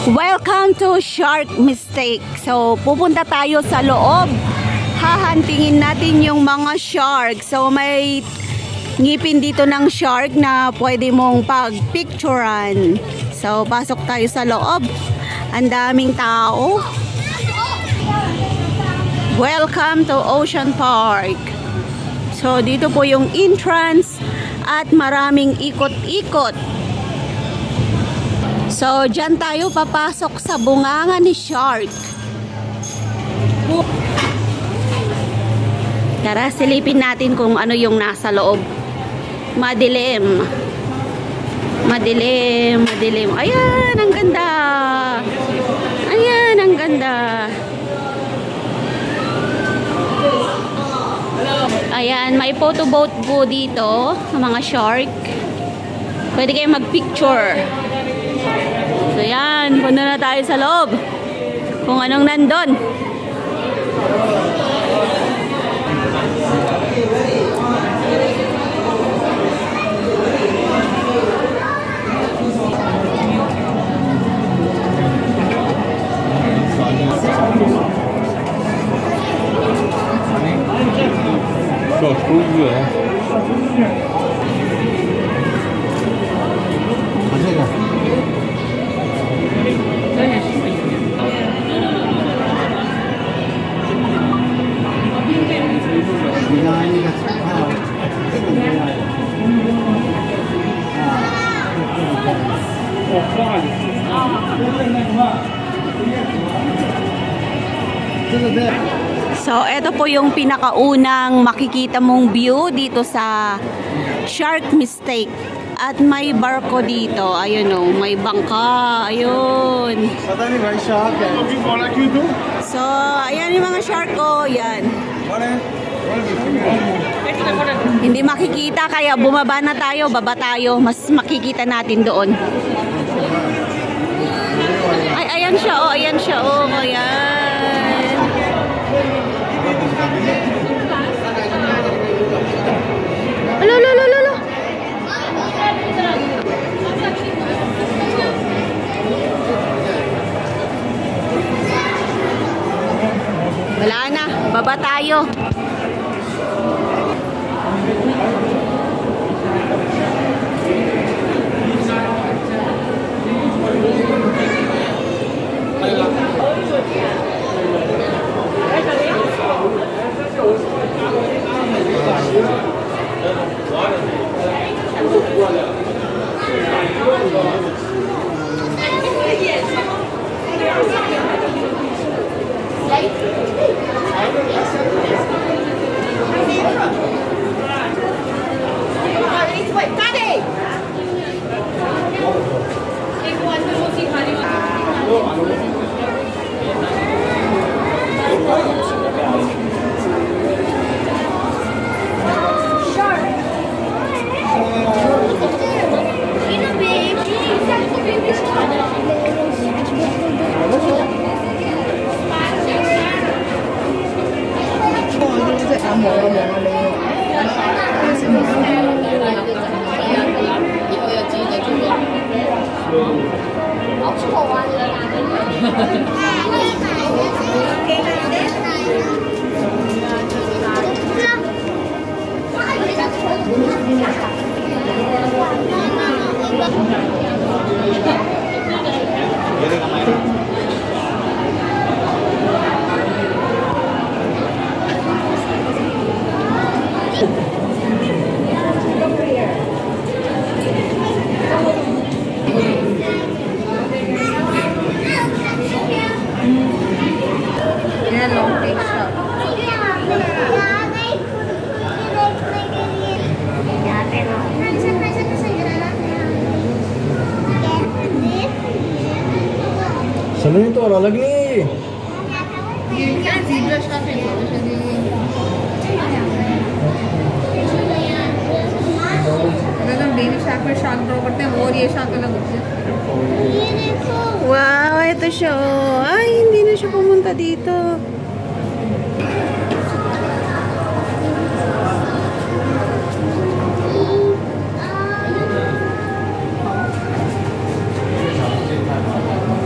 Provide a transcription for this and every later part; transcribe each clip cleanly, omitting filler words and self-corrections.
Welcome to Shark Mistake. So, pupunta tayo sa loob. Hahantingin natin yung mga shark. So, may ngipin dito ng shark na pwede mong pag-picturean. So, pasok tayo sa loob. Ang daming tao. Welcome to Ocean Park. So, dito po yung entrance at maraming ikot-ikot. So, dyan tayo papasok sa bunganga ni shark. Tara, silipin natin kung ano yung nasa loob. Madilim. Madilim, madilim. Ayan, ang ganda. Ayan, ang ganda. Ayan, may photo boat po dito ng mga shark. Pwede kayo mag-picture. So yan, punta na tayo sa loob. Kung anong nandun. So, ito po yung pinakaunang makikita mong view dito sa Shark Mistake. At may barko dito. Ayun o, may bangka. Ayun. So, ayan yung mga shark ko. Yan. Hindi makikita, kaya bumaba na tayo, baba tayo. Mas makikita natin doon. Ay, ayan siya o, ayan siya o. Ayan. Alo, alo, alo, alo. Wala na, baba tayo. Sebenarnya itu orang lagi. अगर हम baby shark पर shark draw करते हैं और ये शार्क अलग होती है. Wow, ito siya. Ay, hindi na siya pumunta dito.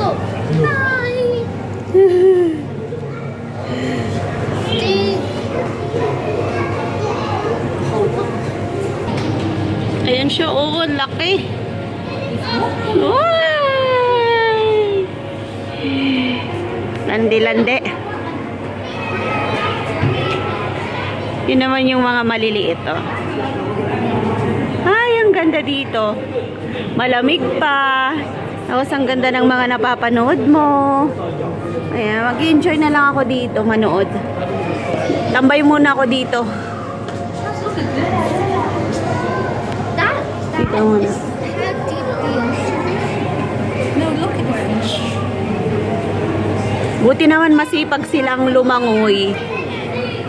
Go. landi-landi. Yun naman yung mga maliliit, oh. Ay, ang ganda dito. Malamig pa. Tapos ang ganda ng mga napapanood mo. Ayan, mag-enjoy na lang ako dito, manood. Tambay muna ako dito. Dito muna. No, look at the fish. Buti naman masipag silang lumangoy.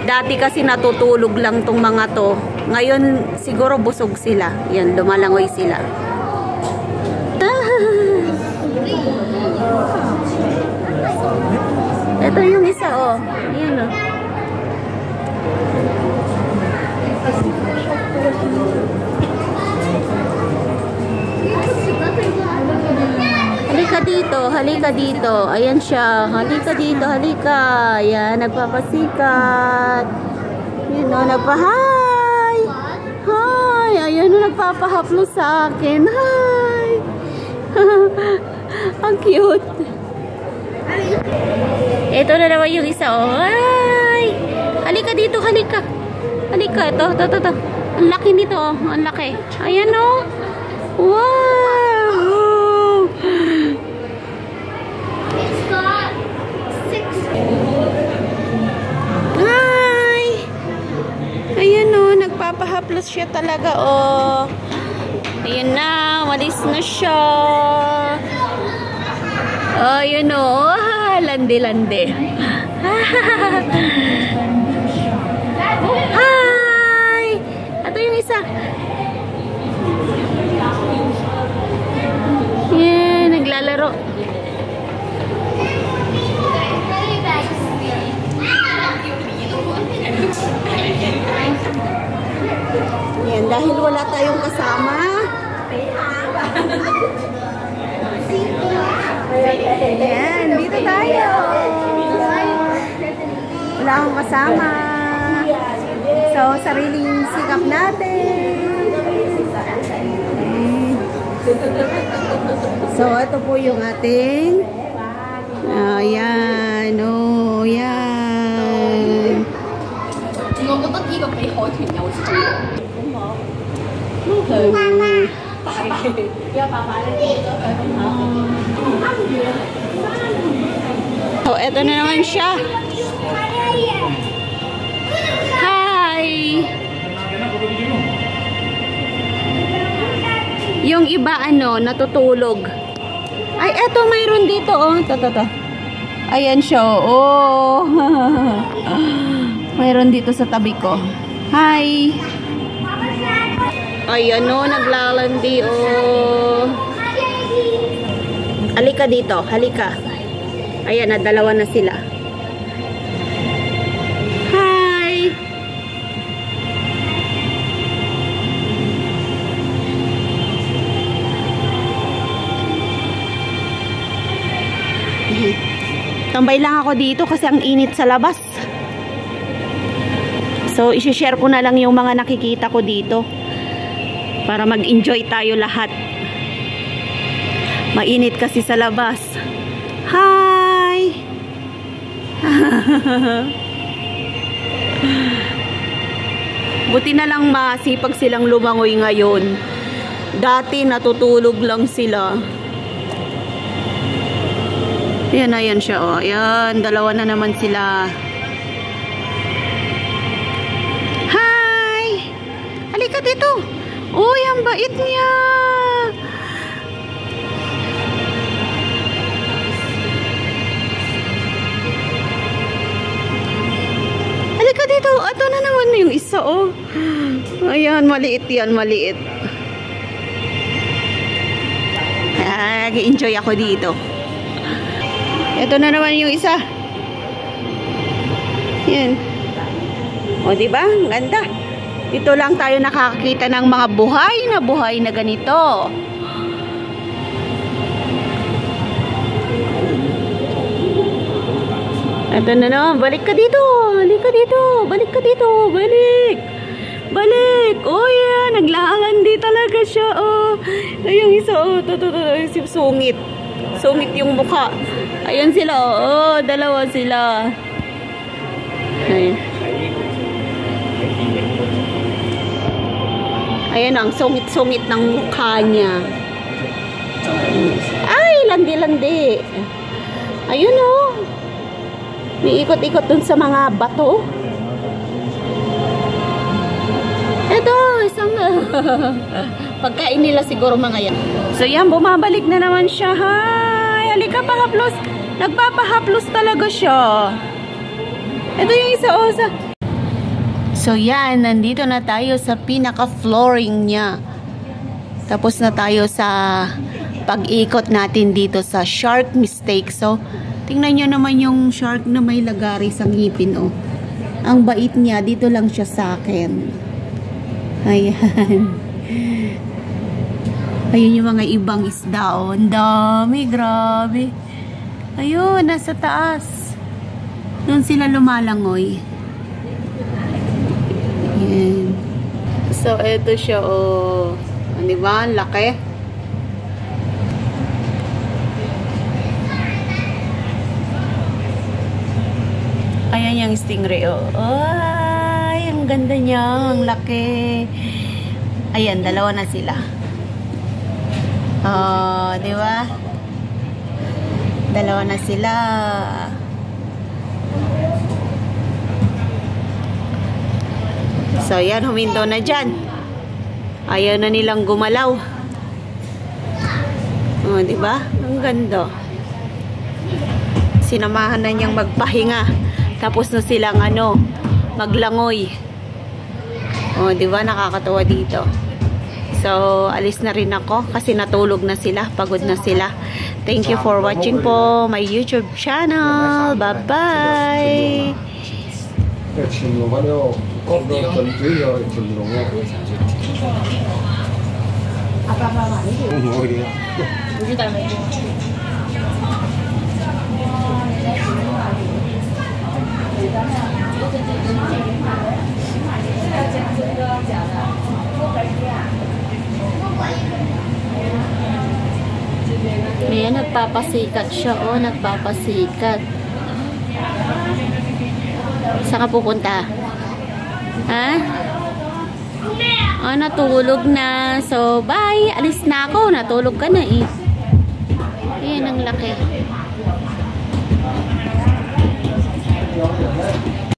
Dati kasi natutulog lang tong mga to. Ngayon siguro busog sila. Yan, lumalangoy sila. Ito yung isa, oh. Ayan, oh. Halika dito, halika dito. Ayan siya. Halika dito, halika. Ayan, nagpapasikat. Ayan, oh, nagpa-hi. Hi. Ayan, oh, nagpapahaplo sa akin. Hi. Ang cute. Ito na naman yung isa, oh. Hi. Halika dito, halika. Halika, ito. Ang laki nito, oh. Ang laki. Ayan, oh. Wow. It's got 6. Hi. Ayan, oh. Nagpapahaplos siya talaga, oh. Ayan na. Walis na siya. Ayan, oh. Landi-landi. Hi! Ito yung isa. Yeah, naglalaro. Yan, dahil wala tayong kasama. Yan, dito tayo. Wala akong kasama. So, sariling sikap natin. So, ito po yung ating ayan, oh, yan. So, eto na naman siya. Hi! Yung iba, natutulog. Ay, eto, mayroon dito, oh. Ito. Ayan siya, oh. Mayroon dito sa tabi ko. Hi! Ayan, oh, naglalandi, oh. Halika dito, halika. Ayan, dalawa na sila. Hi! Tambay lang ako dito kasi ang init sa labas. So, isi-share ko na lang yung mga nakikita ko dito para mag-enjoy tayo lahat. Mainit kasi sa labas. Hi! Buti na lang masipag silang lumangoy ngayon. Dati natutulog lang sila. Ayan siya, oh. Ayan, dalawa na naman sila. Hi! Halika dito. Uy, ang bait niya. Halika dito. Ito na naman yung isa, oh. Ayan, maliit yan, maliit. Nag-enjoy ako dito. Ito na naman yung isa. Yan. O, diba? Ang ganda. Dito lang tayo nakakakita ng mga buhay na ganito. Ito na naman. Balik ka dito. Balik ka dito. Balik ka dito. Balik. Balik. Oh, yan. Naglalandi talaga siya. Oh. Yung isa. Oh. Sungit. Sungit yung mukha. Ayun sila, oh, dalawa sila. Ayun. Ayan ang sungit-sungit ng mukha niya. Ay, landi-landi. Ayun oh. May ikot-ikot dun sa mga bato. Ito, isang pagkain nila siguro mga yan. So yan, bumabalik na naman siya. Hi, halika pahaplos. Nagpapahaplos talaga siya. Ito yung isa osa. So yan, nandito na tayo sa pinaka-flooring niya. Tapos na tayo sa pag-ikot natin dito sa shark mistake. So, tingnan nyo naman yung shark na may lagari sa ngipin, oh. Ang bait niya, dito lang siya sa akin. Ayan. Ayun yung mga ibang isda, oh. Ang dami, grabe. Ayun, nasa taas. Doon sila lumalangoy. Ayan. So, eto siya, oh. Diba? Ang laki. Ayan yung stingray, oh. Ay, ang ganda niya. Ang laki. Ayan, dalawa na sila. Oh, di ba? Dalawa na sila. So, yan, huminto na dyan. Ayaw na nilang gumalaw. Oh, di ba? Ang ganda. Sinamahan na niyang magpahinga. Tapos na silang maglangoy. Oh, di ba? Nakakatawa dito. So, alis na rin ako kasi natulog na sila, pagod na sila. Thank you for watching po my YouTube channel. Bye-bye. Ayan, nagpapasikat siya. Oh, nagpapasikat. Saan ka pupunta? Ha? Oh, natulog na. So, bye. Alis na ako. Natulog ka na eh. Ayan, ang laki.